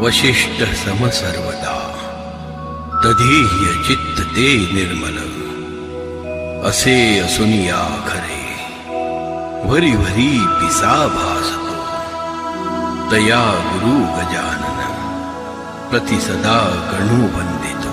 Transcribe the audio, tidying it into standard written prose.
वशिष्ठ सम सर्वदा तधीह्य चित्त ते निर्मल असे असुनिया खरे भरी भरी पिसा भासतो तया गुरु गजानन प्रतिसदा गणू वंदितो